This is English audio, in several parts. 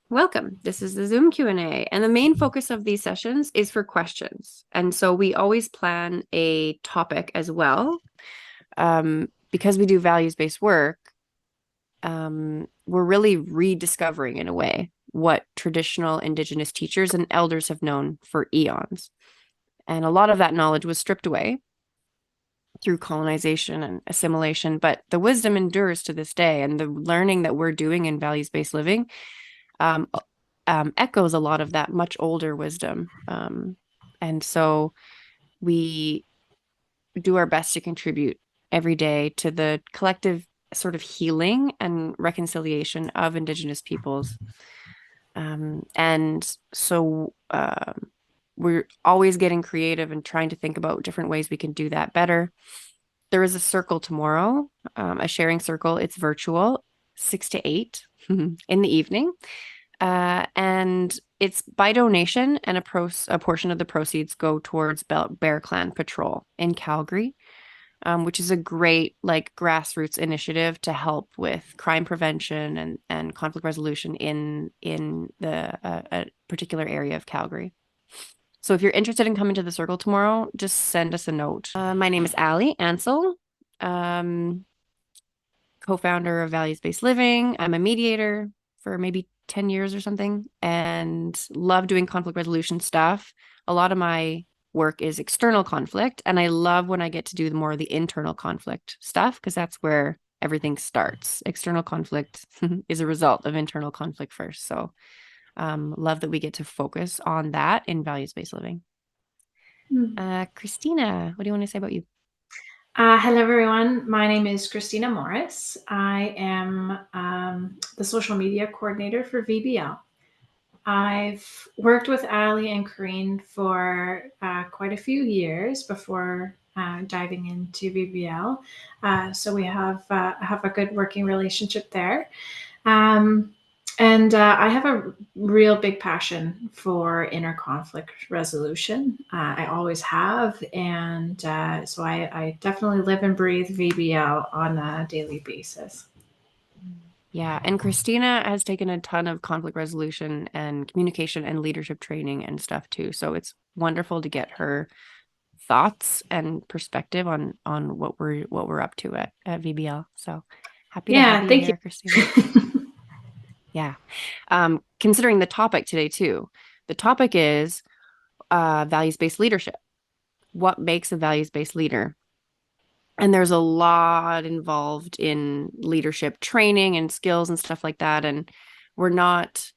Welcome. This is the Zoom Q&A, and the main focus of these sessions is for questions. And so we always plan a topic as well. Because we do values-based work, we're really rediscovering, in a way, what traditional Indigenous teachers and elders have known for eons. And a lot of that knowledge was stripped away through colonization and assimilation, but the wisdom endures to this day. And the learning that we're doing in values-based living um, echoes a lot of that much older wisdom. And so we do our best to contribute every day to the collective sort of healing and reconciliation of Indigenous peoples. And so we're always getting creative and trying to think about different ways we can do that better. There is a circle tomorrow, a sharing circle. It's virtual, 6 to 8 in the evening. And it's by donation, and a portion of the proceeds go towards Bear Clan Patrol in Calgary, which is a great grassroots initiative to help with crime prevention and conflict resolution in the a particular area of Calgary. So if you're interested in coming to the circle tomorrow, just send us a note. My name is Ali Ansel, co-founder of Values Based Living. I'm a mediator for maybe 10 years or something, and love doing conflict resolution stuff. A lot of my work is external conflict, and I love when I get to do more of the internal conflict stuff, because that's where everything starts. External conflict is a result of internal conflict first. So love that we get to focus on that in values-based living. Christina, what do you want to say about you? Hello, everyone. My name is Christina Morris. I am the social media coordinator for VBL. I've worked with Ali and Corrine for quite a few years before diving into VBL. So we have a good working relationship there. And I have a real big passion for inner conflict resolution. I always have. And so I definitely live and breathe VBL on a daily basis. Yeah, and Christina has taken a ton of conflict resolution and communication and leadership training and stuff too. So it's wonderful to get her thoughts and perspective on what we're up to at VBL. So happy to have Yeah, you thank you. here, Christina. Yeah. Considering the topic today too, the topic is values-based leadership. What makes a values-based leader? And there's a lot involved in leadership training and skills and stuff like that. And we're not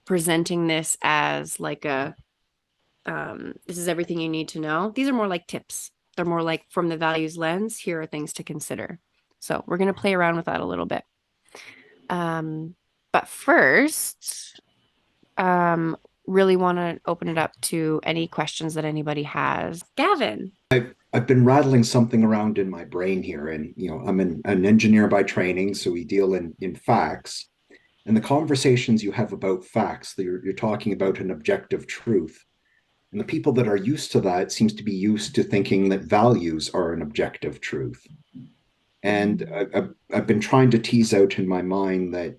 presenting this as like this is everything you need to know. These are more like tips. They're more like, from the values lens, here are things to consider. So we're going to play around with that a little bit. But first, really want to open it up to any questions that anybody has. Gavin. I've been rattling something around in my brain here, and I'm an engineer by training, so we deal in facts. And the conversations you have about facts, that you're talking about an objective truth. And the people that are used to that seems to be used to thinking that values are an objective truth. And I've been trying to tease out in my mind that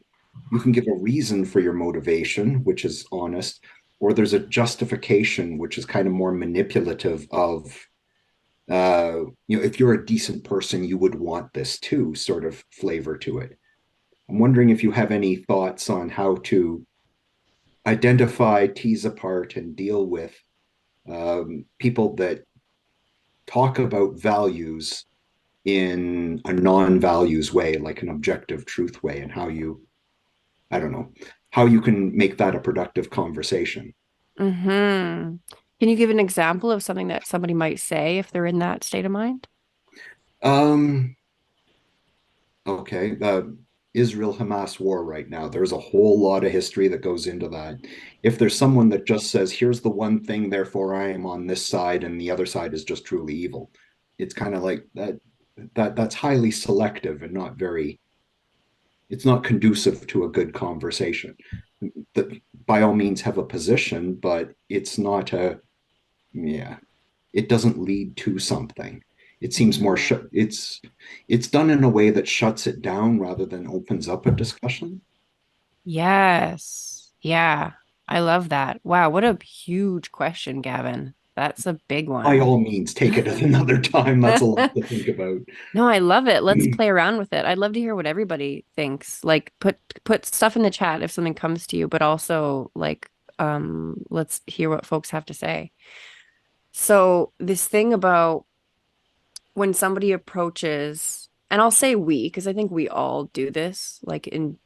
you can give a reason for your motivation, which is honest, or there's a justification, which is kind of more manipulative of if you're a decent person, you would want this too, sort of flavor to it. I'm wondering if you have any thoughts on how to identify, tease apart, and deal with people that talk about values in a non-values way, like an objective truth way, and how I don't know, how you can make that a productive conversation. Mm-hmm. Can you give an example of something that somebody might say if they're in that state of mind? Um, okay. Israel Hamas war right now. There's a whole lot of history that goes into that. If there's someone that just says, here's the one thing, therefore I am on this side, and the other side is just truly evil, it's kind of like that's highly selective and not very, it's not conducive to a good conversation. That by all means have a position, but it's not yeah, it doesn't lead to something. It seems more it's done in a way that shuts it down rather than opens up a discussion. Yes. Yeah, I love that. Wow, what a huge question, Gavin. That's a big By one. all means, take it at another time. That's a lot to think about. No, I love it. Let's play around with it. I'd love to hear what everybody thinks. Like put stuff in the chat if something comes to you, but also like let's hear what folks have to say. So this thing about when somebody approaches, and I'll say we, because I think we all do this like in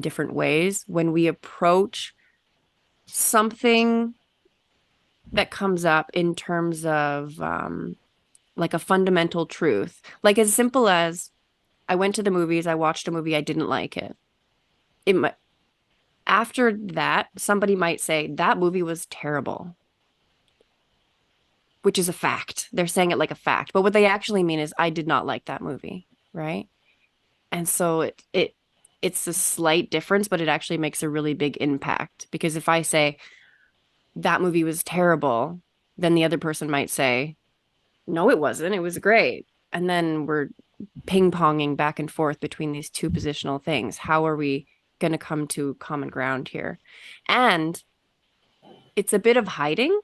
different ways, when we approach something that comes up in terms of like a fundamental truth, like as simple as I went to the movies, I watched a movie, I didn't like it. It might After that, somebody might say that movie was terrible, which is a fact. They're saying it like a fact, but what they actually mean is I did not like that movie, right? And so it's a slight difference, but it actually makes a really big impact because if I say that movie was terrible, then the other person might say, no, it wasn't. It was great. And then we're ping-ponging back and forth between these two positional things. How are we going to come to common ground here? And it's a bit of hiding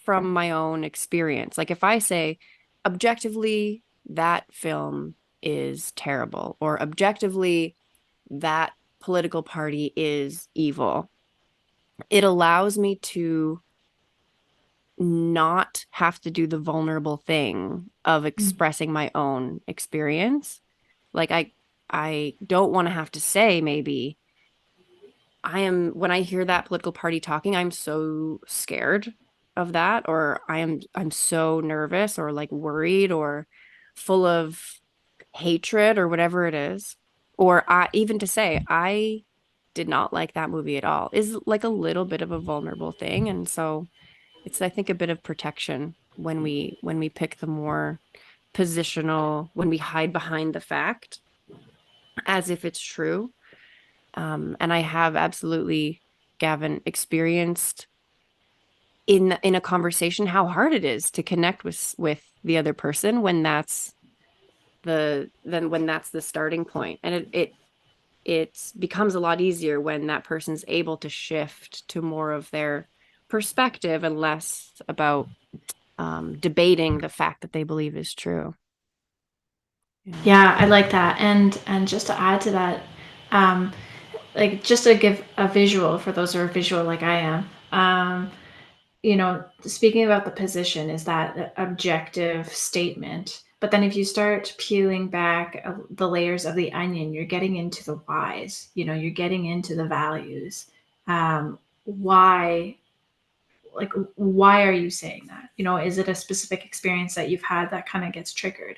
from my own experience. Like if I say objectively that film is terrible or objectively that political party is evil, it allows me to not have to do the vulnerable thing of expressing my own experience. Like I don't want to have to say maybe when I hear that political party talking, I'm so scared of that, or I'm so nervous or like worried or full of hatred or whatever it is. Or I even to say I did not like that movie at all is like a little bit of a vulnerable thing. And so it's I think a bit of protection when we pick the more positional, when we hide behind the fact as if it's true. And I have absolutely, Gavin, experienced in a conversation how hard it is to connect with the other person when that's the starting point. And it becomes a lot easier when that person's able to shift to more of their perspective and less about debating the fact that they believe is true. Yeah, I like that. And just to add to that, um, like just to give a visual for those who are visual like I am, speaking about the position is that objective statement. But then if you start peeling back the layers of the onion, you're getting into the whys, you're getting into the values. Why, like, why are you saying that? Is it a specific experience that you've had that kind of gets triggered?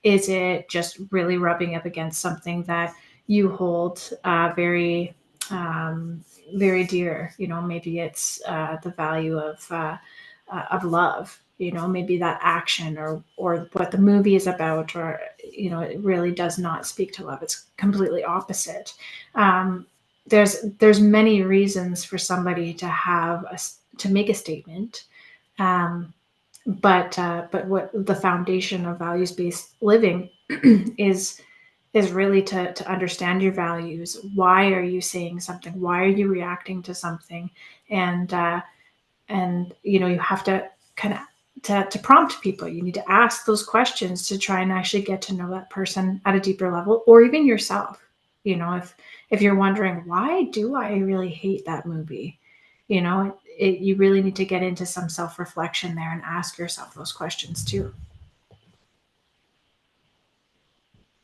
Is it just really rubbing up against something that you hold very dear? Maybe it's the value of love. Maybe that action or what the movie is about, or it really does not speak to love. It's completely opposite. There's many reasons for somebody to make a statement. But what the foundation of values-based living is really to understand your values. Why are you saying something? Why are you reacting to something? And you have to kind of to prompt people. You need to ask those questions to try and actually get to know that person at a deeper level, or even yourself. If you're wondering, why do I really hate that movie? You really need to get into some self-reflection there and ask yourself those questions too.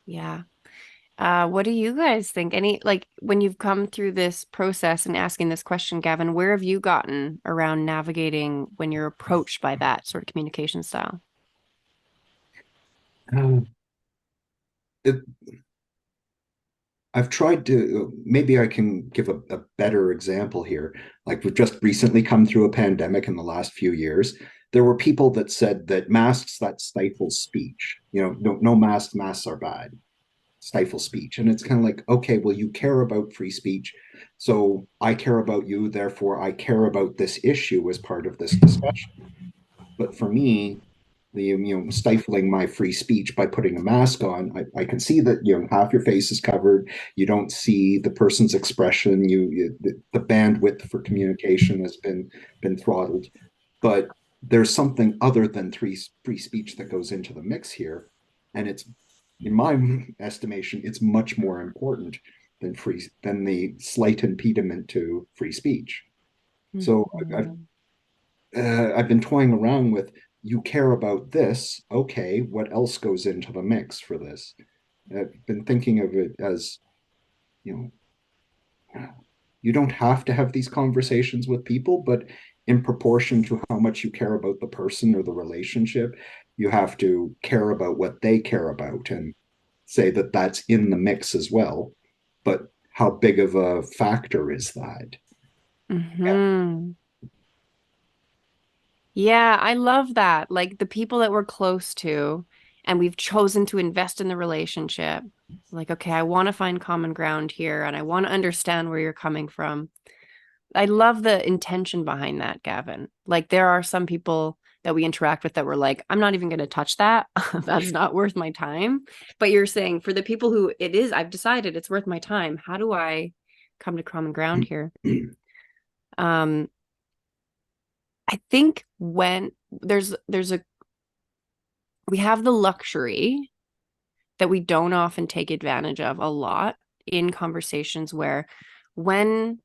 Yeah. What do you guys think? Like when you've come through this process and asking this question, Gavin, where have you gotten around navigating when you're approached by that sort of communication style? Uh, it, I've tried to, maybe I can give a better example here. Like we've just recently come through a pandemic in the last few years. There were people that said that masks that stifle speech, no masks are bad, stifle speech. And it's kind of like, okay, well, you care about free speech. So I care about you. Therefore, I care about this issue as part of this discussion. But for me, stifling my free speech by putting a mask on. I can see that half your face is covered. You don't see the person's expression. The bandwidth for communication has been throttled. But there's something other than free speech that goes into the mix here, and it's, in my estimation, it's much more important than the slight impediment to free speech. So I've been toying around with, you care about this, okay, what else goes into the mix for this? I've been thinking of it as, you don't have to have these conversations with people, but in proportion to how much you care about the person or the relationship, you have to care about what they care about and say that that's in the mix as well. But how big of a factor is that? Yeah, I love that. Like the people that we're close to and we've chosen to invest in the relationship. Like, okay, I want to find common ground here and I want to understand where you're coming from. I love the intention behind that, Gavin. Like there are some people that we interact with that we're like, I'm not even going to touch that. That's not worth my time. But you're saying for the people who it is, I've decided it's worth my time. How do I come to common ground here? I think when we have the luxury that we don't often take advantage of a lot in conversations where when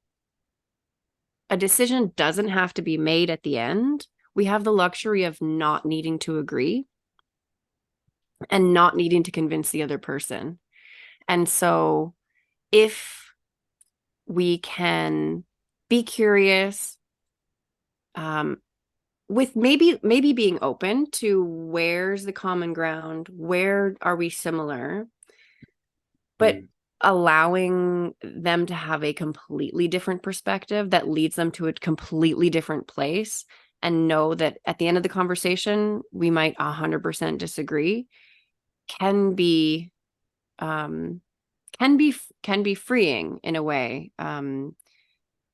a decision doesn't have to be made at the end, we have the luxury of not needing to agree and not needing to convince the other person. And so if we can be curious, with maybe being open to where's the common ground, where are we similar, but allowing them to have a completely different perspective that leads them to a completely different place, and know that at the end of the conversation we might 100% disagree, can be freeing in a way,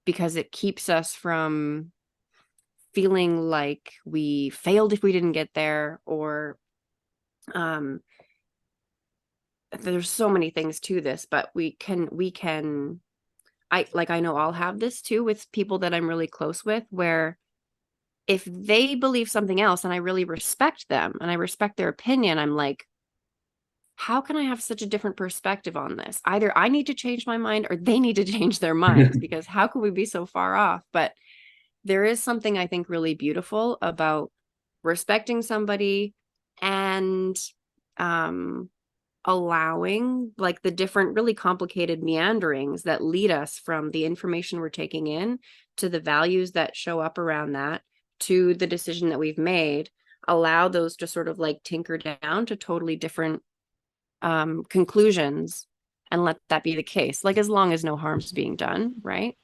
because it keeps us from feeling like we failed if we didn't get there, or there's so many things to this, but we can I know I'll have this too with people that I'm really close with, where if they believe something else and I really respect them and I respect their opinion, I'm like, how can I have such a different perspective on this? Either I need to change my mind or they need to change their minds, because how could we be so far off? But there is something I think really beautiful about respecting somebody and allowing like the different really complicated meanderings that lead us from the information we're taking in to the values that show up around that to the decision that we've made. Allow those to sort of like tinker down to totally different conclusions, and let that be the case, like as long as no harm's being done, right?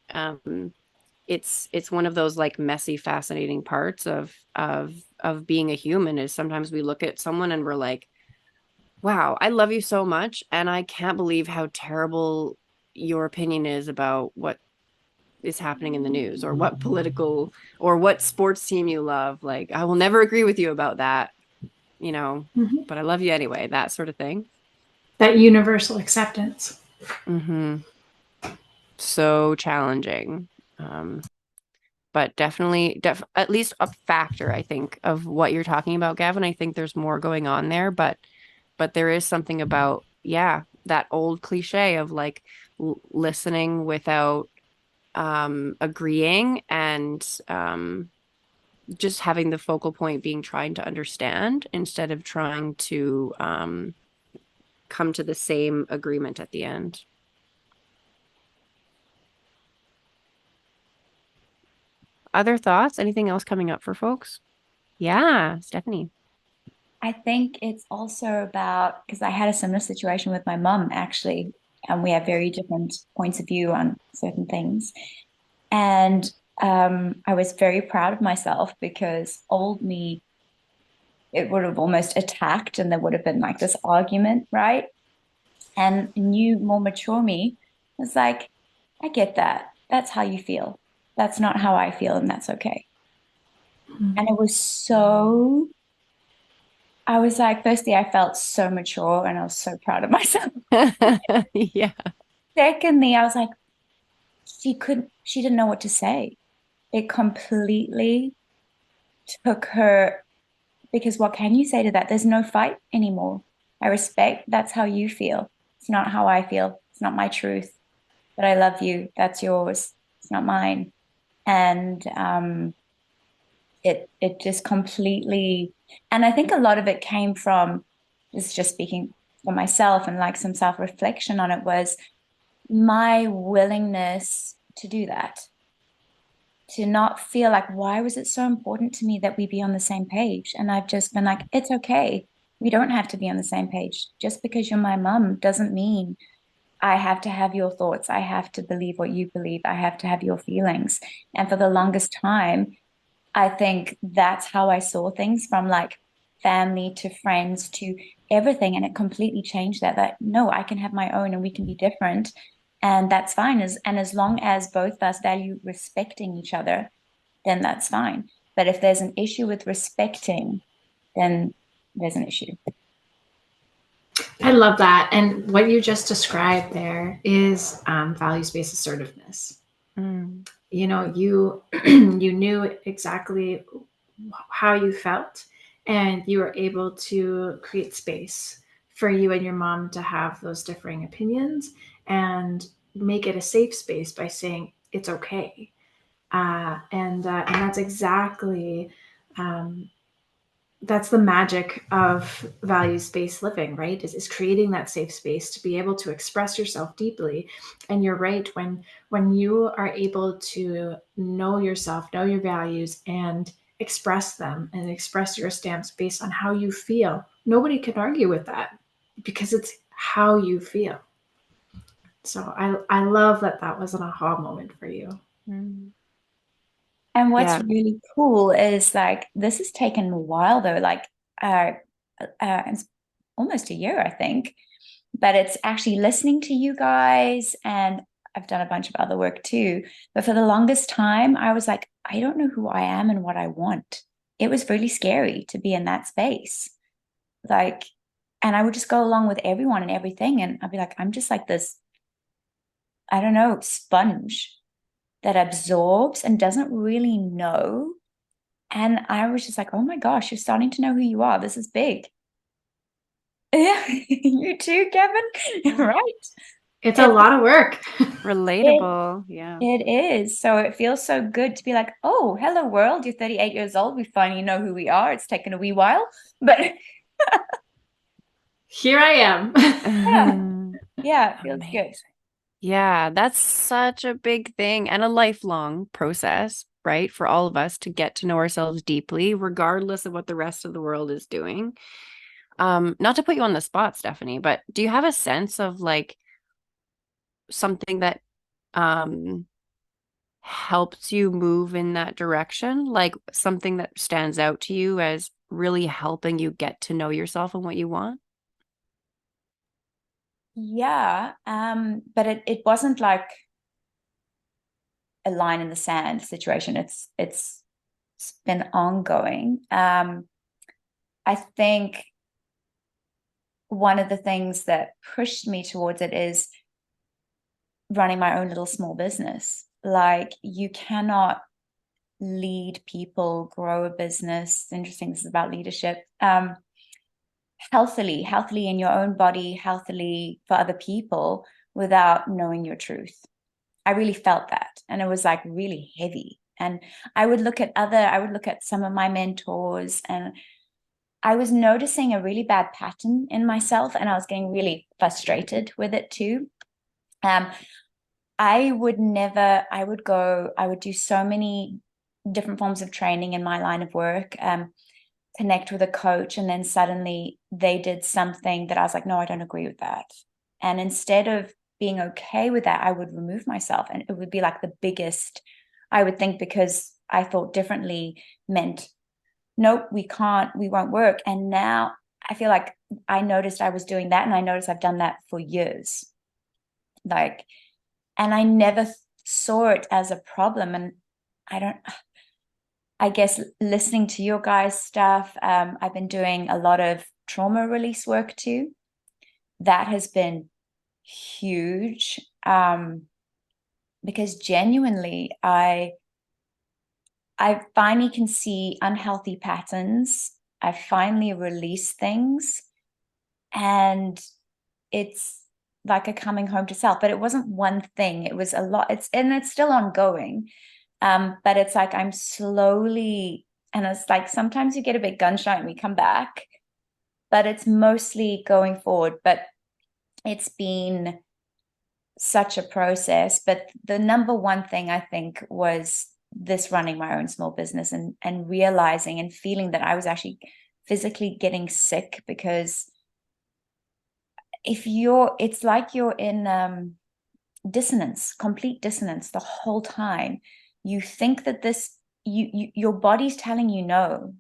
It's one of those like messy, fascinating parts of being a human, is sometimes we look at someone and we're like, wow, I love you so much and I can't believe how terrible your opinion is about what is happening in the news, or what political or what sports team you love. Like, I will never agree with you about that, but I love you anyway, that sort of thing. That universal acceptance. So challenging. But definitely at least a factor, I think, of what you're talking about, Gavin. I think there's more going on there, but there is something about, that old cliche of like listening without agreeing, and just having the focal point being trying to understand instead of trying to come to the same agreement at the end. Other thoughts? Anything else coming up for folks? Yeah, Stephanie. I think it's also about, because I had a similar situation with my mum actually, and we have very different points of view on certain things. And I was very proud of myself, because old me, it would have almost attacked and there would have been like this argument, right? And new, more mature me was like, I get that. That's how you feel. That's not how I feel, and that's okay. And it was so I was like, firstly, I felt so mature and I was so proud of myself. Yeah. Secondly, I was like, she didn't know what to say. It completely took her, because what can you say to that? There's no fight anymore. I respect that's how you feel. It's not how I feel. It's not my truth. But I love you. That's yours. It's not mine. And it just completely, and I think a lot of it came from, this is just speaking for myself and like some self-reflection on it, was my willingness to do that, to not feel like, why was it so important to me that we be on the same page? And I've just been like, it's okay. We don't have to be on the same page. Just because you're my mum doesn't mean I have to have your thoughts. I have to believe what you believe. I have to have your feelings. And for the longest time, I think that's how I saw things, from like family to friends to everything. And it completely changed that no, I can have my own and we can be different. And that's fine. And as long as both of us value respecting each other, then that's fine. But if there's an issue with respecting, then there's an issue. I love that. And what you just described there is values-based assertiveness. Mm. You know, you you knew exactly how you felt, and you were able to create space for you and your mom to have those differing opinions and make it a safe space by saying it's okay. And that's exactly that's the magic of values-based living, right? Is creating that safe space to be able to express yourself deeply. And you're right, when you are able to know yourself, know your values, and express them and express your stance based on how you feel, nobody can argue with that because it's how you feel. So I love that that was an aha moment for you. Mm. And what's Yeah. really cool is like, this has taken a while though, like it's almost a year, I think. But it's actually listening to you guys, and I've done a bunch of other work too. But for the longest time, I was like, I don't know who I am and what I want. It was really scary to be in that space. Like, and I would just go along with everyone and everything. And I'd be like, I'm just like this, I don't know, sponge that absorbs and doesn't really know. And I was just like, oh my gosh, you're starting to know who you are. This is big. Yeah, you too, Kevin. Right. It's a lot of work. Relatable. Yeah. It is. So it feels so good to be like, oh, hello world. You're 38 years old. We finally know who we are. It's taken a wee while, but Here I am. yeah, it feels good. Amazing. Yeah, that's such a big thing and a lifelong process, right? For all of us to get to know ourselves deeply, regardless of what the rest of the world is doing. Not to put you on the spot, Stephanie, but do you have a sense of like something that helps you move in that direction? Like something that stands out to you as really helping you get to know yourself and what you want? Yeah. But it wasn't like a line in the sand situation. It's been ongoing. I think one of the things that pushed me towards it is running my own little small business. Like, you cannot lead people, grow a business. It's interesting, this is about leadership. Healthily in your own body, healthily for other people, without knowing your truth. I really felt that. And it was like really heavy. And I would look at some of my mentors, and I was noticing a really bad pattern in myself, and I was getting really frustrated with it too. I would do so many different forms of training in my line of work, connect with a coach, and then suddenly they did something that I was like, no, I don't agree with that. And instead of being okay with that, I would remove myself, and it would be like the biggest, I would think, because I thought differently meant, nope, we won't work. And now I feel like I noticed I was doing that, and I noticed I've done that for years. Like, and I never saw it as a problem. And I don't, I guess listening to your guys' stuff, I've been doing a lot of trauma release work too. That has been huge, because genuinely, I finally can see unhealthy patterns. I finally release things, and it's like a coming home to self. But it wasn't one thing; it was a lot. It's still ongoing. But it's like I'm slowly, and it's like sometimes you get a bit gun shy and we come back, but it's mostly going forward. But it's been such a process. But the number one thing I think was this running my own small business, and realizing and feeling that I was actually physically getting sick, because it's like you're in dissonance, complete dissonance the whole time. You think that your body's telling you no,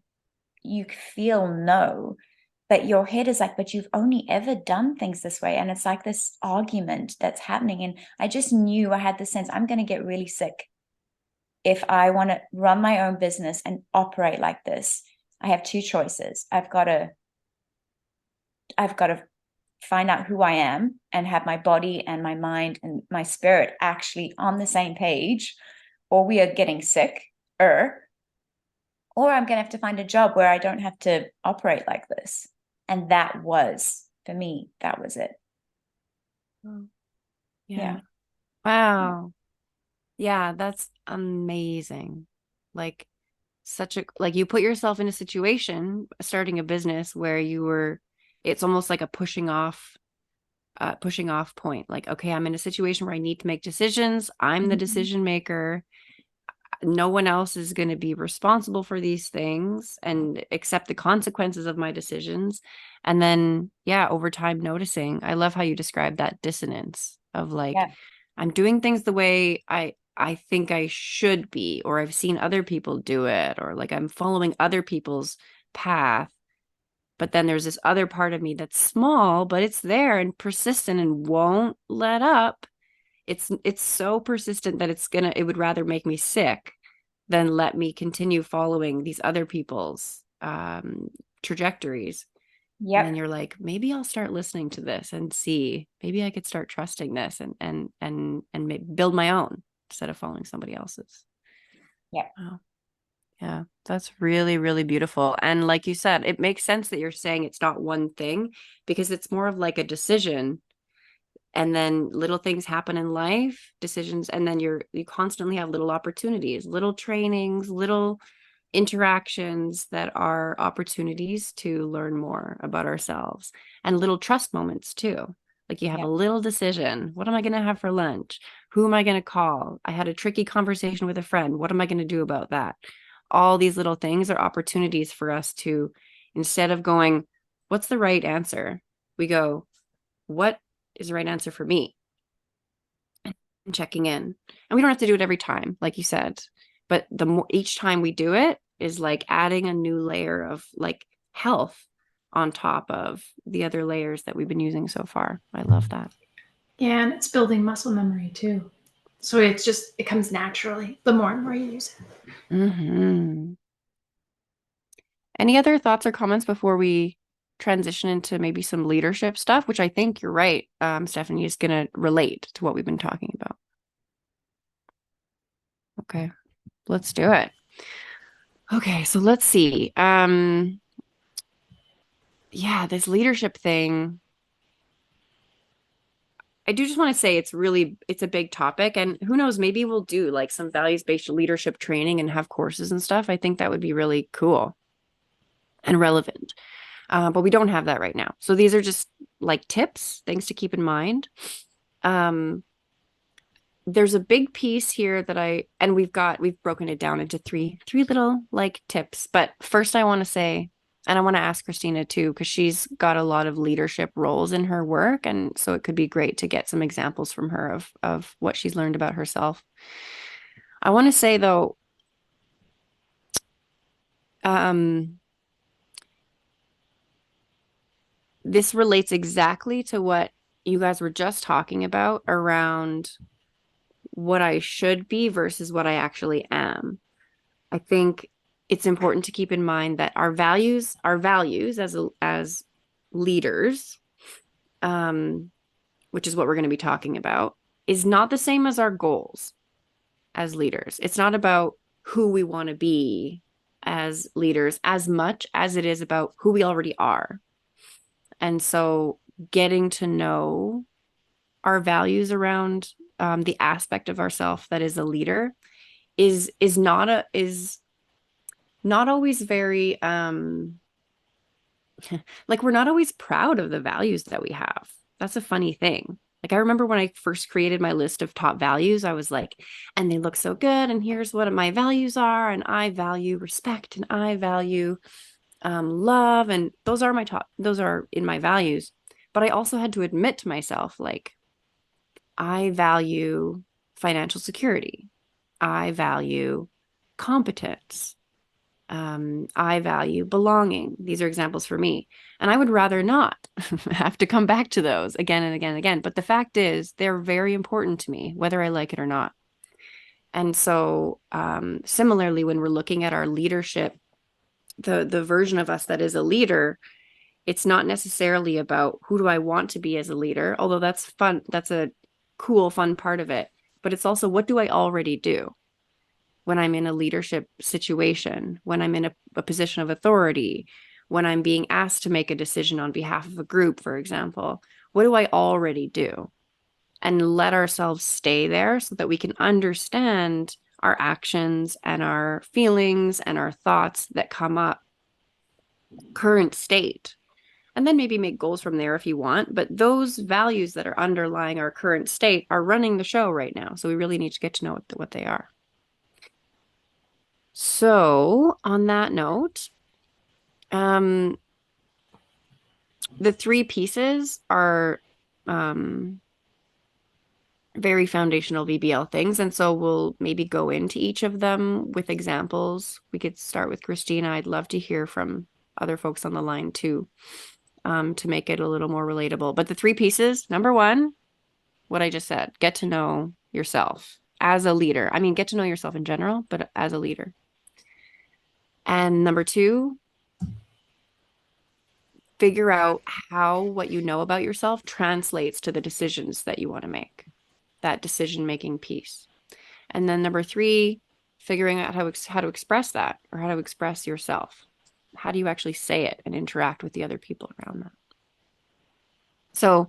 you feel no, but your head is like, but you've only ever done things this way. And it's like this argument that's happening. And I just knew, I had the sense, I'm going to get really sick if I want to run my own business and operate like this. I have two choices. I've got to find out who I am and have my body and my mind and my spirit actually on the same page, or we are getting sick, or I'm going to have to find a job where I don't have to operate like this. And that was, for me, that was it. Yeah. Wow. Yeah, that's amazing. Like you put yourself in a situation, starting a business where it's almost like a pushing off point. Like, okay, I'm in a situation where I need to make decisions. I'm the decision maker. No one else is going to be responsible for these things and accept the consequences of my decisions. And then, yeah, over time noticing. I love how you describe that dissonance of like, I'm doing things the way I think I should be, or I've seen other people do it, or like I'm following other people's path. But then there's this other part of me that's small, but it's there and persistent and won't let up. It's so persistent that it would rather make me sick than let me continue following these other people's trajectories. Yep. And then you're like, maybe I'll start listening to this and see, maybe I could start trusting this and build my own instead of following somebody else's. Yeah. Wow. Yeah, that's really, really beautiful. And like you said, it makes sense that you're saying it's not one thing, because it's more of like a decision. And then little things happen in life, decisions, and then you constantly have little opportunities, little trainings, little interactions that are opportunities to learn more about ourselves, and little trust moments too. Like you have a little decision. What am I going to have for lunch? Who am I going to call? I had a tricky conversation with a friend. What am I going to do about that? All these little things are opportunities for us to, instead of going, what's the right answer? We go, what is the right answer for me? And checking in. And we don't have to do it every time, like you said, but each time we do it is like adding a new layer of like health on top of the other layers that we've been using so far. I love that. Yeah, and it's building muscle memory too. So it comes naturally the more and more you use it. Mm-hmm. Any other thoughts or comments before we transition into maybe some leadership stuff, which I think you're right, Stephanie, is going to relate to what we've been talking about. Okay, let's do it. Okay, so let's see. Yeah, this leadership thing, I do just want to say it's a big topic, and who knows, maybe we'll do like some values-based leadership training and have courses and stuff. I think that would be really cool and relevant. But we don't have that right now. So these are just like tips, things to keep in mind. There's a big piece here that we've broken it down into three little like tips. But first I want to say, and I want to ask Christina too, because she's got a lot of leadership roles in her work. And so it could be great to get some examples from her of what she's learned about herself. I want to say though, this relates exactly to what you guys were just talking about around what I should be versus what I actually am. I think it's important to keep in mind that our values as leaders, which is what we're going to be talking about, is not the same as our goals as leaders. It's not about who we want to be as leaders as much as it is about who we already are. And so getting to know our values around the aspect of ourself that is a leader is not always very like, we're not always proud of the values that we have. That's a funny thing. Like, I remember when I first created my list of top values, I was like, and they look so good, and here's what my values are, and I value respect, and I value love, and those are in my values. But I also had to admit to myself, like, I value financial security, I value competence, I value belonging. These are examples for me. And I would rather not have to come back to those again and again and again. But the fact is, they're very important to me, whether I like it or not. And so similarly, when we're looking at our leadership, the version of us that is a leader, it's not necessarily about who do I want to be as a leader, although that's fun. That's a cool, fun part of it. But it's also, what do I already do? When I'm in a leadership situation, when I'm in a position of authority, when I'm being asked to make a decision on behalf of a group, for example, what do I already do? And let ourselves stay there so that we can understand our actions and our feelings and our thoughts that come up, current state. And then maybe make goals from there if you want. But those values that are underlying our current state are running the show right now. So we really need to get to know what they are. So on that note, the three pieces are very foundational VBL things. And so we'll maybe go into each of them with examples. We could start with Christina. I'd love to hear from other folks on the line too, to make it a little more relatable. But the three pieces, number one, what I just said, get to know yourself as a leader. I mean, get to know yourself in general, but as a leader. And number two, figure out how what you know about yourself translates to the decisions that you want to make, that decision-making piece. And then number three, figuring out how to express that, or how to express yourself. How do you actually say it and interact with the other people around that? So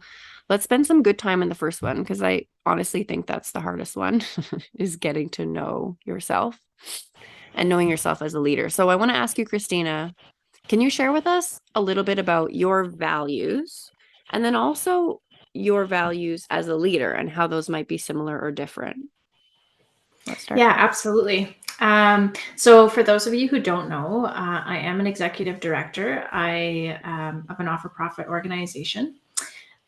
let's spend some good time in the first one, because I honestly think that's the hardest one, is getting to know yourself and knowing yourself as a leader. So I want to ask you, Christina, can you share with us a little bit about your values, and then also your values as a leader and how those might be similar or different? Let's start. Yeah, absolutely. So for those of you who don't know, I am an executive director. I of a not-for-profit organization.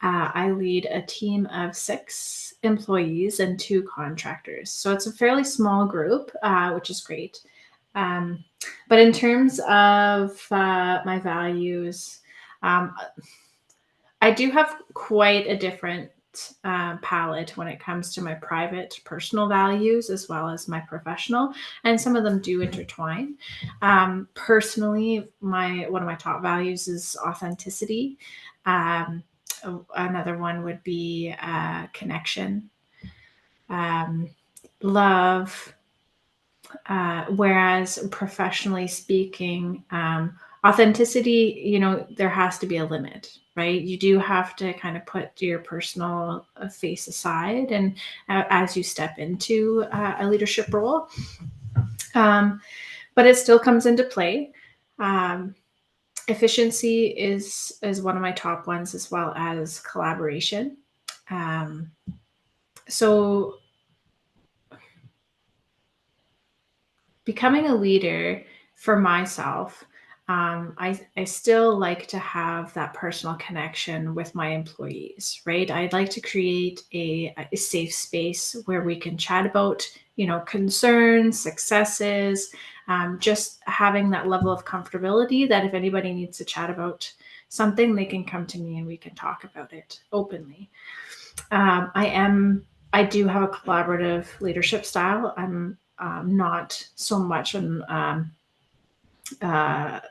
I lead a team of 6 employees and 2 contractors. So it's a fairly small group, which is great. But in terms of my values, I do have quite a different palette when it comes to my private personal values as well as my professional, and some of them do intertwine. Personally, one of my top values is authenticity. Another one would be connection, love, whereas professionally speaking, authenticity, there has to be a limit, right? You do have to kind of put your personal face aside, and as you step into a leadership role, but it still comes into play. Efficiency is one of my top ones, as well as collaboration. So becoming a leader for myself, I still like to have that personal connection with my employees, right? I'd like to create a safe space where we can chat about, concerns, successes, just having that level of comfortability that if anybody needs to chat about something, they can come to me and we can talk about it openly. I do have a collaborative leadership style. I'm not so much what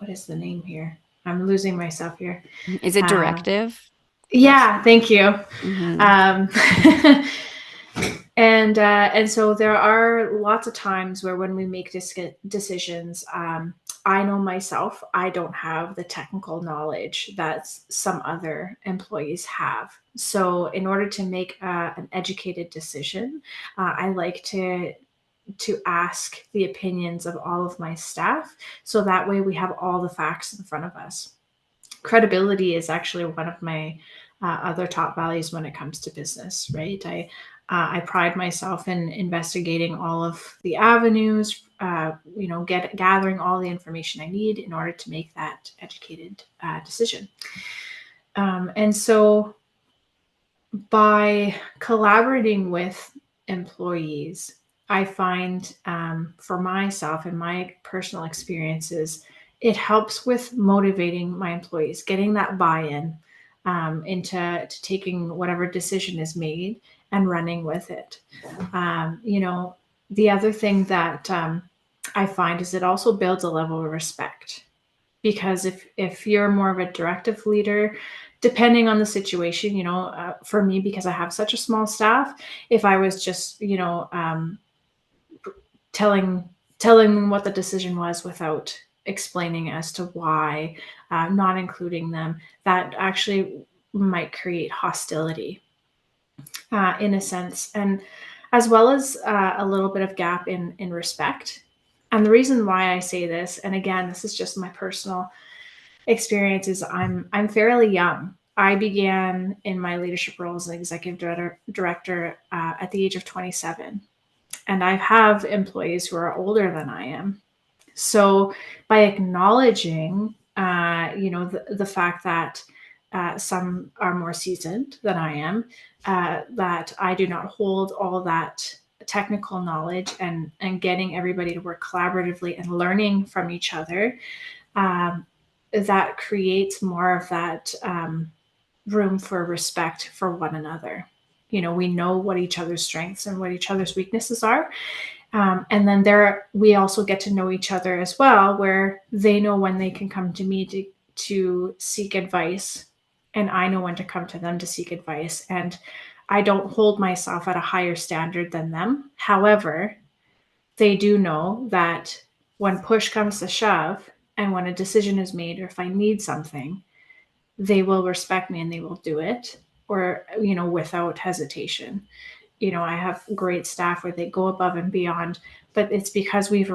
is the name here? I'm losing myself here. Is it directive? Yeah, thank you. Mm-hmm. And so there are lots of times where when we make decisions, I know myself, I don't have the technical knowledge that some other employees have. So in order to make an educated decision, I like to ask the opinions of all of my staff. So that way we have all the facts in front of us. Credibility is actually one of my other top values when it comes to business, right? I pride myself in investigating all of the avenues, gathering all the information I need in order to make that educated decision. And so by collaborating with employees, I find for myself and my personal experiences, it helps with motivating my employees, getting that buy-in into taking whatever decision is made and running with it. The other thing that I find is it also builds a level of respect, because if you're more of a directive leader, depending on the situation, for me, because I have such a small staff, if I was just telling them what the decision was without explaining as to why, not including them, that actually might create hostility in a sense, and as well as a little bit of gap in respect. And the reason why I say this, and again, this is just my personal experience, is I'm fairly young. I began in my leadership role as an executive director at the age of 27. And I have employees who are older than I am. So by acknowledging, the fact that some are more seasoned than I am, that I do not hold all that technical knowledge, and getting everybody to work collaboratively and learning from each other, that creates more of that room for respect for one another. We know what each other's strengths and what each other's weaknesses are. And then we also get to know each other as well, where they know when they can come to me to seek advice, and I know when to come to them to seek advice. And I don't hold myself at a higher standard than them. However, they do know that when push comes to shove, and when a decision is made, or if I need something, they will respect me and they will do it, or, without hesitation. I have great staff where they go above and beyond, but it's because we've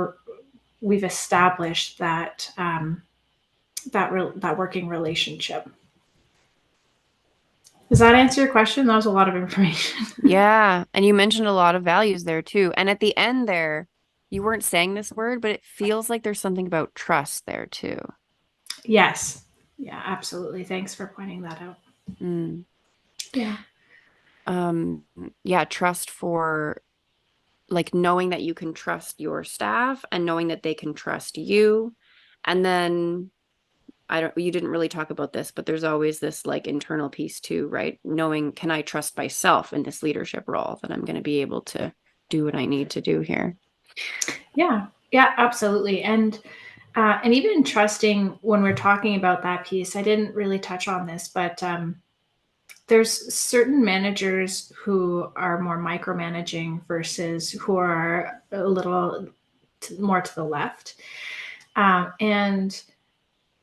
established that that working relationship. Does that answer your question? That was a lot of information. Yeah. And you mentioned a lot of values there too. And at the end there, you weren't saying this word, but it feels like there's something about trust there too. Yes. Yeah, absolutely. Thanks for pointing that out. Mm. Yeah. Yeah, trust for like knowing that you can trust your staff and knowing that they can trust you. And then you didn't really talk about this, but there's always this like internal piece too, right? Knowing, can I trust myself in this leadership role that I'm going to be able to do what I need to do here? Yeah, absolutely. And even trusting, when we're talking about that piece, I didn't really touch on this, but there's certain managers who are more micromanaging versus who are a little more to the left. And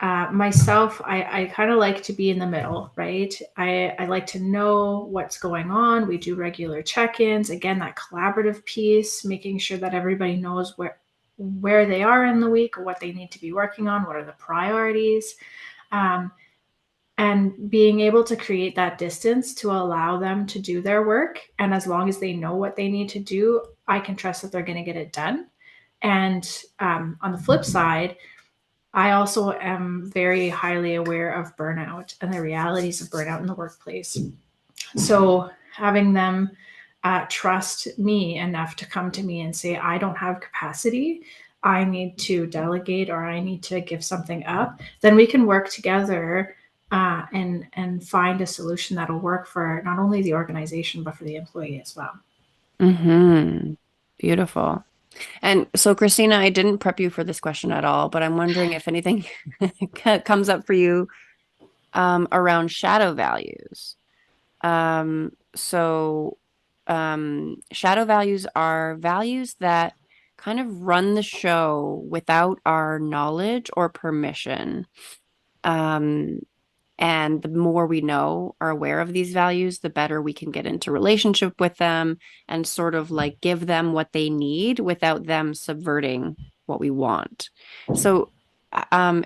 myself, I kind of like to be in the middle, right? I like to know what's going on. We do regular check-ins. Again, that collaborative piece, making sure that everybody knows where they are in the week, what they need to be working on, what are the priorities, and being able to create that distance to allow them to do their work. And as long as they know what they need to do, I can trust that they're going to get it done. And on the flip side, I also am very highly aware of burnout and the realities of burnout in the workplace. So having them trust me enough to come to me and say, I don't have capacity, I need to delegate, or I need to give something up, then we can work together and find a solution that'll work for not only the organization, but for the employee as well. Mm-hmm. Beautiful. And so, Christina, I didn't prep you for this question at all, but I'm wondering if anything comes up for you around shadow values. So, shadow values are values that kind of run the show without our knowledge or permission. Um, and the more we know, are aware of these values, the better we can get into relationship with them and sort of like give them what they need without them subverting what we want. So, um,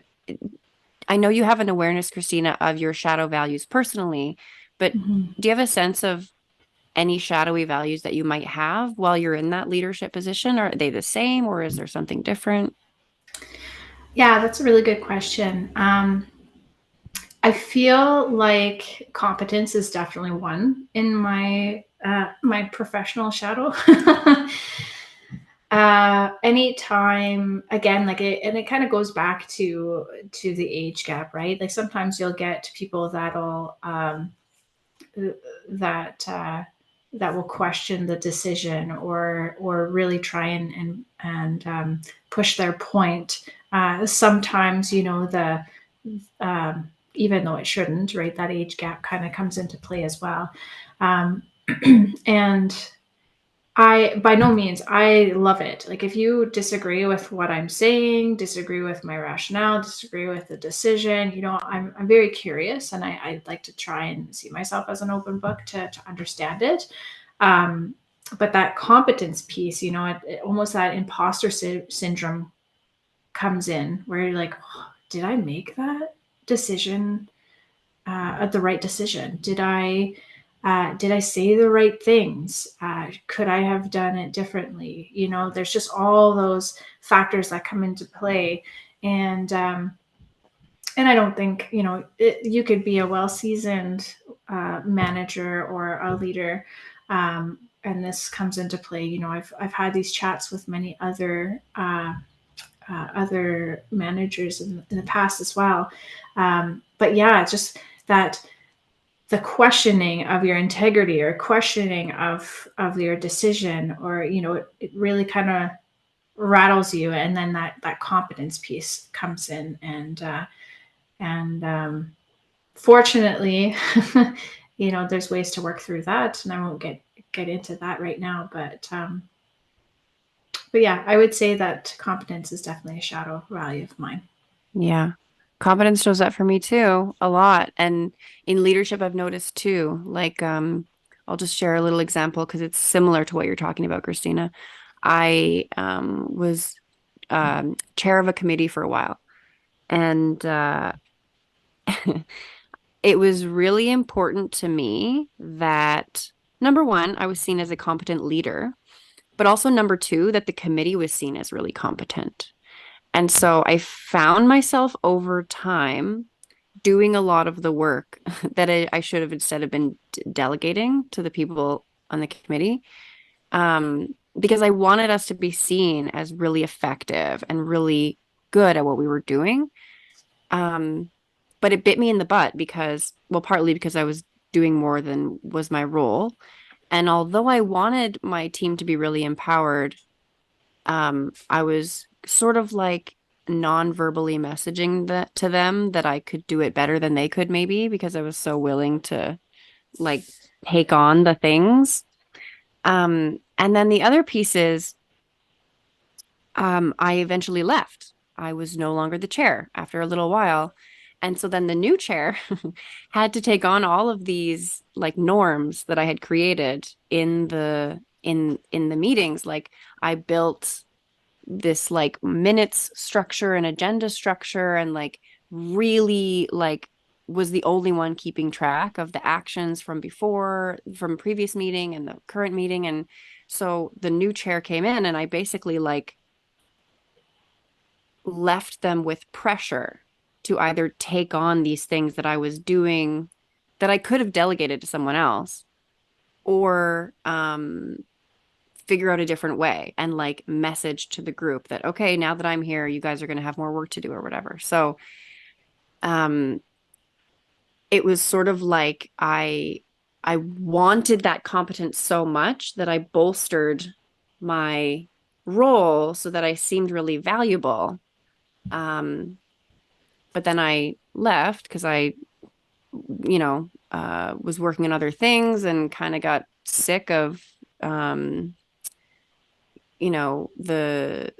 I know you have an awareness, Christina, of your shadow values personally, but Mhm. do you have a sense of any shadowy values that you might have while you're in that leadership position? Are they the same or is there something different? Yeah, that's a really good question. I feel like competence is definitely one in my professional shadow. Anytime again, like it, and it kind of goes back to the age gap, right? Like sometimes you'll get people that'll that that will question the decision or really try and push their point. Sometimes the even though it shouldn't, right? That age gap kind of comes into play as well. Um, and by no means, I love it. Like if you disagree with what I'm saying, disagree with my rationale, disagree with the decision, I'm very curious and I'd like to try and see myself as an open book to understand it. Um, but that competence piece, almost that imposter syndrome comes in where you're like, oh, did I make that decision the right decision? Did I say the right things? Could I have done it differently? There's just all those factors that come into play, and I don't think you could be a well-seasoned manager or a leader, and this comes into play. I've had these chats with many other managers in the past as well. But yeah, just that the questioning of your integrity or questioning of your decision, or it really kind of rattles you, and then that competence piece comes in, and fortunately, there's ways to work through that, and I won't get into that right now, but yeah, I would say that competence is definitely a shadow value of mine. Yeah. Confidence shows up for me too, a lot. And in leadership, I've noticed too, like, I'll just share a little example because it's similar to what you're talking about, Christina. I was chair of a committee for a while, and it was really important to me that number one, I was seen as a competent leader, but also number two, that the committee was seen as really competent. And so I found myself over time doing a lot of the work that I should have instead of been delegating to the people on the committee, because I wanted us to be seen as really effective and really good at what we were doing. Um, but it bit me in the butt because, well, partly because I was doing more than was my role. And although I wanted my team to be really empowered, I was sort of like non-verbally messaging that to them that I could do it better than they could maybe because I was so willing to like take on the things. And then the other piece is I eventually left. I was no longer the chair after a little while. And so then the new chair had to take on all of these like norms that I had created in the meetings. Like I built this like minutes structure and agenda structure and like really like was the only one keeping track of the actions from previous meeting and the current meeting. And so the new chair came in and I basically like left them with pressure to either take on these things that I was doing that I could have delegated to someone else or figure out a different way and like message to the group that, okay, now that I'm here, you guys are going to have more work to do or whatever. So um it was sort of like I wanted that competence so much that I bolstered my role so that I seemed really valuable. But then I left because I, was working on other things and kind of got sick of, the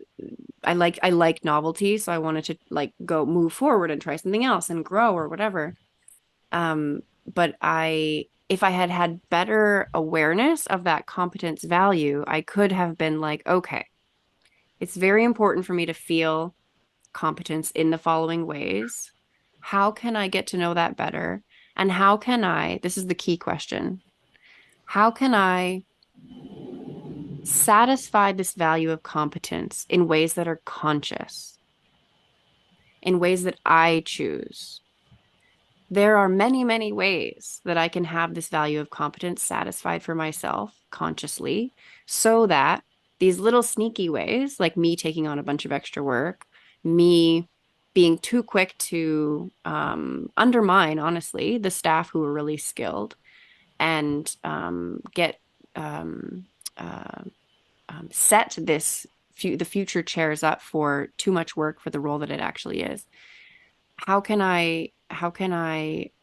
I like novelty, so I wanted to like go move forward and try something else and grow or whatever. But if I had had better awareness of that competence value, I could have been like, okay, it's very important for me to feel competence in the following ways. How can I get to know that better? And how can I, this is the key question, how can I satisfy this value of competence in ways that are conscious, in ways that I choose? There are many, many ways that I can have this value of competence satisfied for myself consciously, so that these little sneaky ways, like me taking on a bunch of extra work, me being too quick to undermine, honestly, the staff who are really skilled, and get set the future chairs up for too much work for the role that it actually is. How can I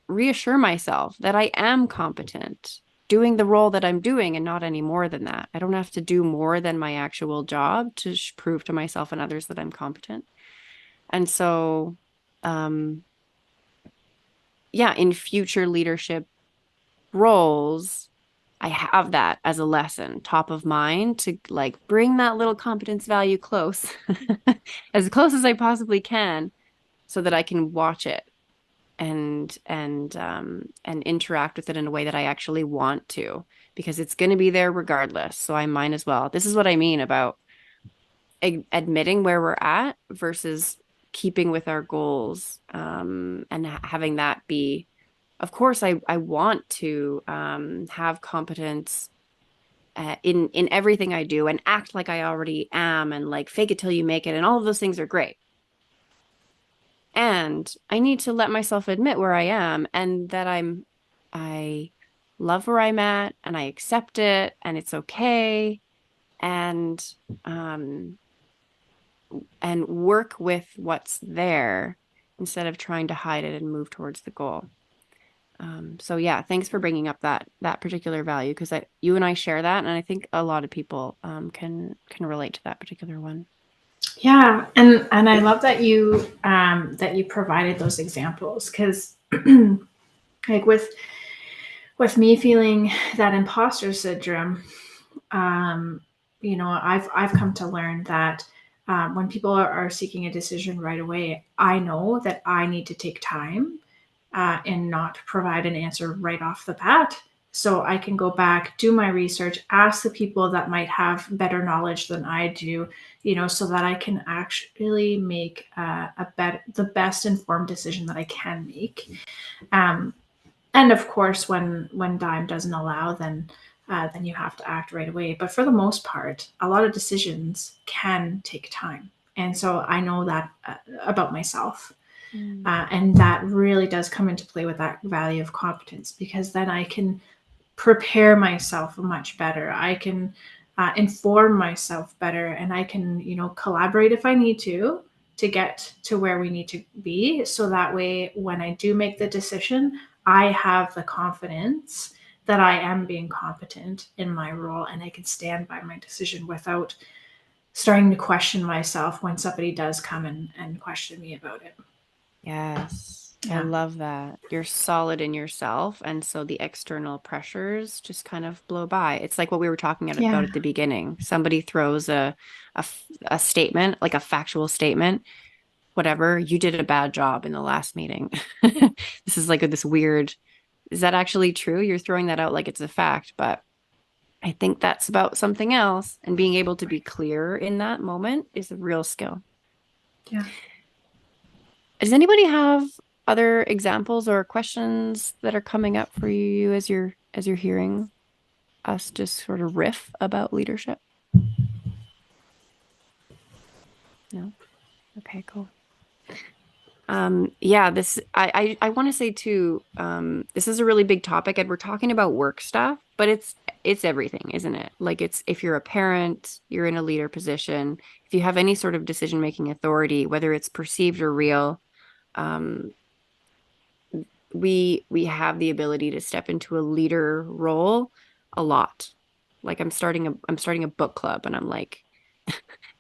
reassure myself that I am competent doing the role that I'm doing and not any more than that? I don't have to do more than my actual job to prove to myself and others that I'm competent. And so, in future leadership roles, I have that as a lesson top of mind to like bring that little competence value close, as close as I possibly can, so that I can watch it and interact with it in a way that I actually want to, because it's going to be there regardless. So I might as well. This is what I mean about admitting where we're at versus keeping with our goals, and having that be, of course, I want to have competence in everything I do and act like I already am and like fake it till you make it. And all of those things are great. And I need to let myself admit where I am and that I love where I'm at and I accept it and it's okay. And work with what's there instead of trying to hide it and move towards the goal. So yeah, thanks for bringing up that particular value, because you and I share that, and I think a lot of people can relate to that particular one. Yeah, and I love that you provided those examples, because like with me feeling that imposter syndrome, I've come to learn that when people are seeking a decision right away, I know that I need to take time and not provide an answer right off the bat. So I can go back, do my research, ask the people that might have better knowledge than I do, so that I can actually make the best informed decision that I can make. And of course, when time doesn't allow, then you have to act right away. But for the most part, a lot of decisions can take time. And so I know that about myself. And that really does come into play with that value of competence, because then I can prepare myself much better. I can inform myself better, and I can, collaborate if I need to get to where we need to be. So that way, when I do make the decision, I have the confidence that I am being competent in my role, and I can stand by my decision without starting to question myself when somebody does come and question me about it. Yes. Yeah. I love that. You're solid in yourself. And so the external pressures just kind of blow by. It's like what we were talking about at the beginning. Somebody throws a statement, like a factual statement, whatever. You did a bad job in the last meeting. This is like this weird, is that actually true? You're throwing that out like it's a fact, but I think that's about something else. And being able to be clear in that moment is a real skill. Yeah. Does anybody have other examples or questions that are coming up for you as you're hearing us just sort of riff about leadership? No? Okay, cool. This I want to say too, this is a really big topic, and we're talking about work stuff. but it's everything, isn't it? Like it's if you're a parent, you're in a leader position, if you have any sort of decision-making authority, whether it's perceived or real, um, we have the ability to step into a leader role a lot. Like I'm starting a book club and I'm like,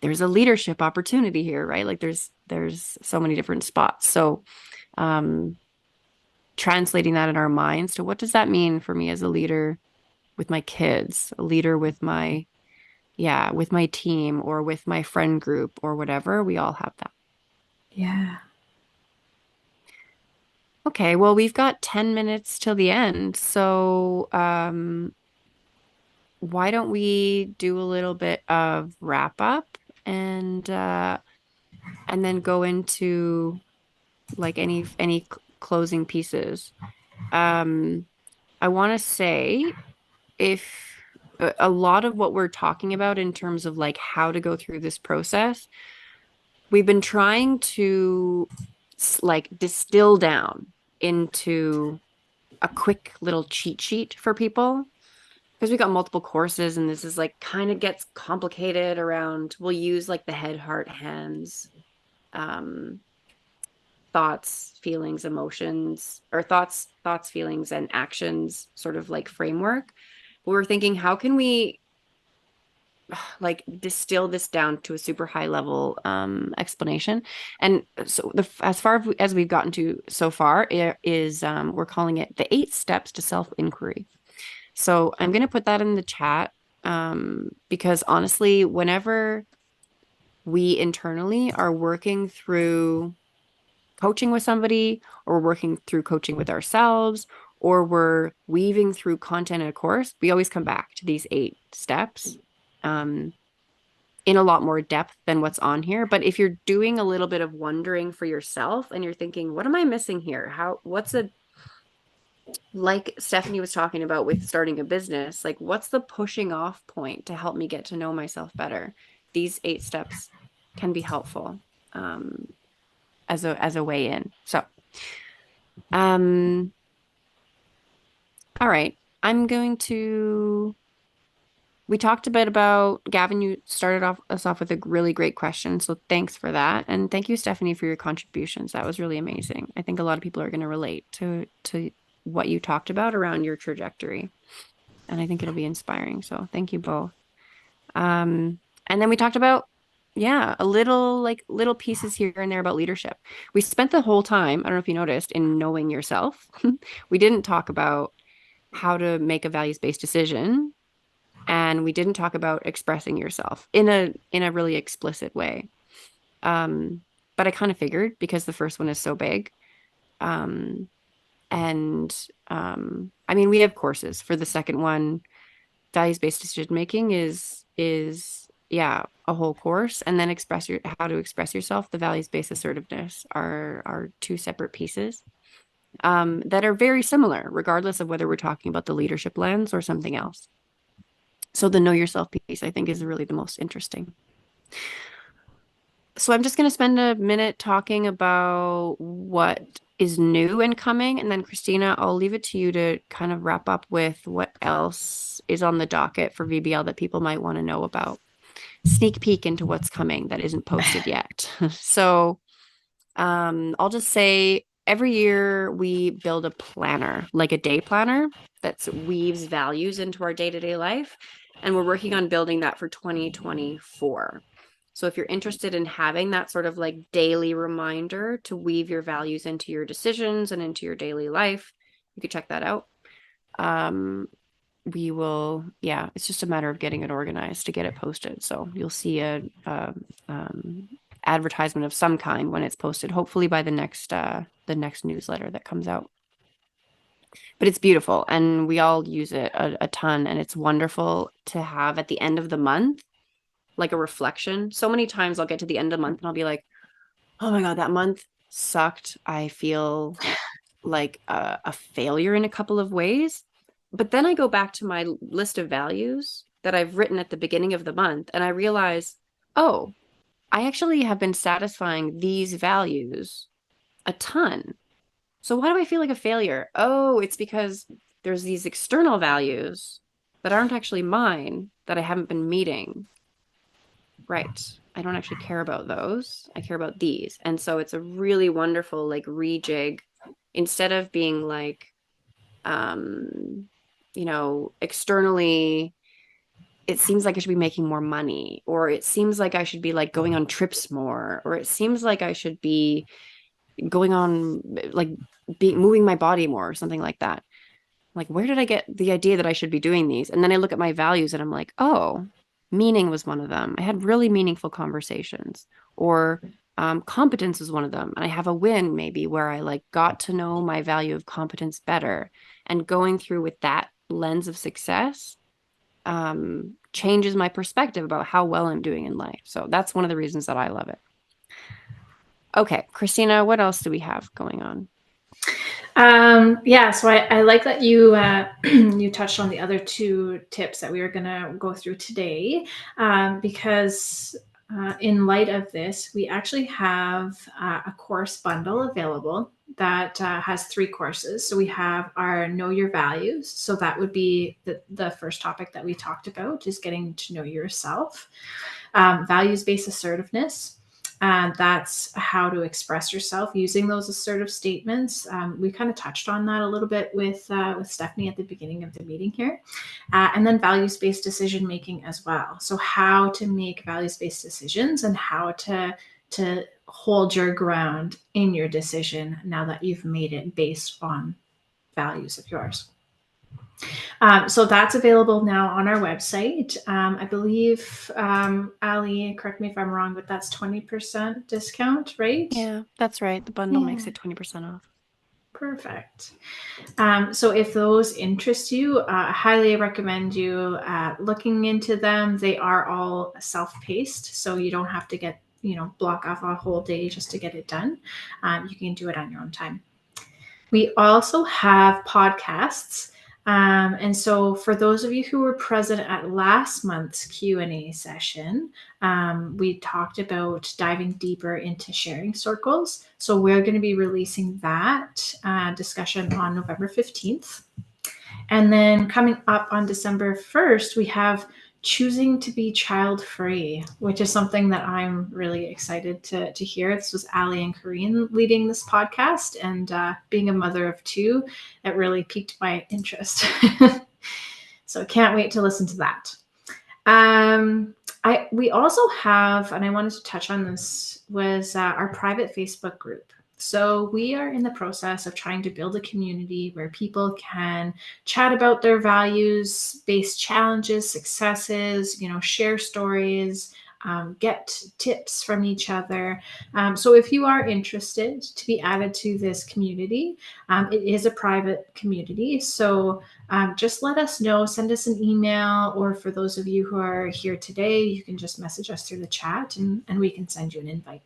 there's a leadership opportunity here, right? Like there's so many different spots. So um translating that in our minds to what does that mean for me as a leader with my kids, a leader with my, yeah, with my team or with my friend group or whatever. We all have that. Yeah. Okay, well, we've got 10 minutes till the end. So, why don't we do a little bit of wrap up and then go into like any closing pieces. I want to say if a lot of what we're talking about in terms of like how to go through this process, we've been trying to like distill down into a quick little cheat sheet for people because we got multiple courses and this is like kind of gets complicated around we'll use like the head, heart, hands, um thoughts, feelings, emotions, or thoughts, feelings, and actions sort of like framework. But we're thinking, how can we like distill this down to a super high level explanation? And so as far as we've gotten to so far is we're calling it the 8 steps to self-inquiry. So I'm going to put that in the chat because honestly, whenever we internally are working through coaching with somebody or working through coaching with ourselves or we're weaving through content in a course, we always come back to these 8 steps in a lot more depth than what's on here. But if you're doing a little bit of wondering for yourself and you're thinking, what am I missing here? Like Stephanie was talking about with starting a business, like what's the pushing off point to help me get to know myself better? These 8 steps can be helpful. As a way in. So, all right. We talked a bit about Gavin, you started us off with a really great question. So thanks for that. And thank you, Stephanie, for your contributions. That was really amazing. I think a lot of people are going to relate to what you talked about around your trajectory. And I think it'll be inspiring. So thank you both. And then we talked about little pieces here and there about leadership. We spent the whole time, I don't know if you noticed, in knowing yourself. We didn't talk about how to make a values-based decision, and we didn't talk about expressing yourself in a really explicit way. But I kind of figured because the first one is so big. I mean, we have courses for the second one. Values-based decision making is a whole course, and then how to express yourself. The values-based assertiveness are 2 separate pieces that are very similar, regardless of whether we're talking about the leadership lens or something else. So the know yourself piece, I think, is really the most interesting. So I'm just going to spend a minute talking about what is new and coming, and then Christina, I'll leave it to you to kind of wrap up with what else is on the docket for VBL that people might want to know about. Sneak peek into what's coming that isn't posted yet. So I'll just say every year we build a planner, like a day planner that weaves values into our day-to-day life. And we're working on building that for 2024. So if you're interested in having that sort of like daily reminder to weave your values into your decisions and into your daily life, you could check that out. It's just a matter of getting it organized to get it posted. So you'll see a advertisement of some kind when it's posted, hopefully by the next newsletter that comes out. But it's beautiful and we all use it a ton, and it's wonderful to have at the end of the month, like a reflection. So many times I'll get to the end of the month and I'll be like, oh my God, that month sucked. I feel like a failure in a couple of ways. But then I go back to my list of values that I've written at the beginning of the month and I realize, oh, I actually have been satisfying these values a ton. So why do I feel like a failure? Oh, it's because there's these external values that aren't actually mine that I haven't been meeting. Right. I don't actually care about those. I care about these. And so it's a really wonderful like rejig instead of being like externally it seems like I should be making more money, or it seems like I should be like going on trips more, or it seems like I should be going on like moving my body more or something like that. Like, where did I get the idea that I should be doing these? And then I look at my values and I'm like, oh, meaning was one of them. I had really meaningful conversations, or competence is one of them. And I have a win maybe where I like got to know my value of competence better, and going through with that lens of success changes my perspective about how well I'm doing in life. So that's one of the reasons that I love it. Okay, Christina, what else do we have going on? So I like that you you touched on the other two tips that we were going to go through today, because in light of this, we actually have a course bundle available that has 3 courses. So we have our Know Your Values. So that would be the first topic that we talked about, is getting to know yourself. Values-based assertiveness. That's how to express yourself using those assertive statements. We kind of touched on that a little bit with Stephanie at the beginning of the meeting here. And then values-based decision making as well. So how to make values-based decisions and how to hold your ground in your decision now that you've made it based on values of yours. So that's available now on our website. I believe, Ali, correct me if I'm wrong, but that's 20% discount, right? Yeah, that's right. The bundle makes it 20% off. Perfect. So if those interest you, I highly recommend you looking into them. They are all self-paced, so you don't have to block off a whole day just to get it done. You can do it on your own time. We also have podcasts. And so for those of you who were present at last month's Q&A session, we talked about diving deeper into sharing circles. So we're going to be releasing that discussion on November 15th. And then coming up on December 1st, we have Choosing to be Child-Free, which is something that I'm really excited to hear. This was Ali and Corinne leading this podcast, and being a mother of 2, it really piqued my interest. So I can't wait to listen to that. We also have, and I wanted to touch on this, was our private Facebook group. So we are in the process of trying to build a community where people can chat about their values-based challenges, successes, share stories, get tips from each other. So if you are interested to be added to this community, it is a private community. So just let us know, send us an email, or for those of you who are here today, you can just message us through the chat and we can send you an invite.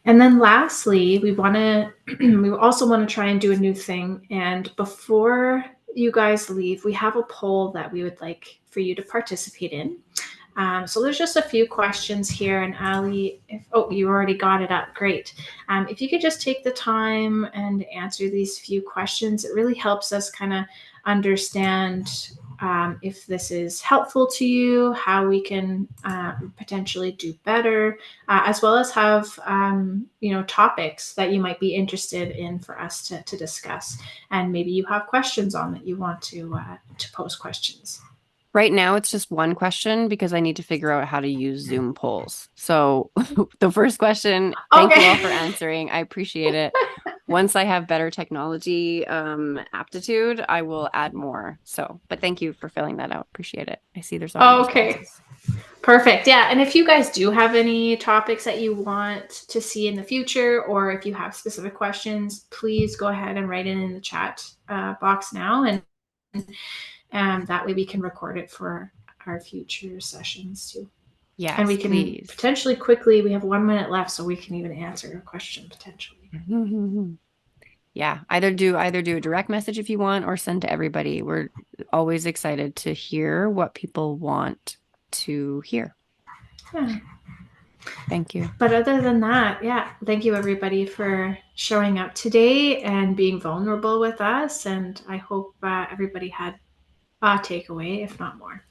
And then lastly, we also want to try and do a new thing. And before you guys leave, we have a poll that we would like for you to participate in. So there's just a few questions here. And Ali, you already got it up. Great. If you could just take the time and answer these few questions, it really helps us kind of understand if this is helpful to you, how we can potentially do better, as well as have topics that you might be interested in for us to discuss. And maybe you have questions on that you want to pose questions. Right now, it's just one question because I need to figure out how to use Zoom polls. So the first question, thank you all for answering. I appreciate it. Once I have better technology aptitude, I will add more. But thank you for filling that out. Appreciate it. I see there's okay. Perfect. Yeah. And if you guys do have any topics that you want to see in the future, or if you have specific questions, please go ahead and write it in the chat box now. And that way we can record it for our future sessions too. Yeah. And we can potentially quickly, we have 1 minute left, so we can even answer a question potentially. Yeah. Either do a direct message if you want, or send to everybody. We're always excited to hear what people want to hear. Yeah. Thank you. But other than that, yeah, thank you everybody for showing up today and being vulnerable with us. And I hope everybody had takeaway, if not more.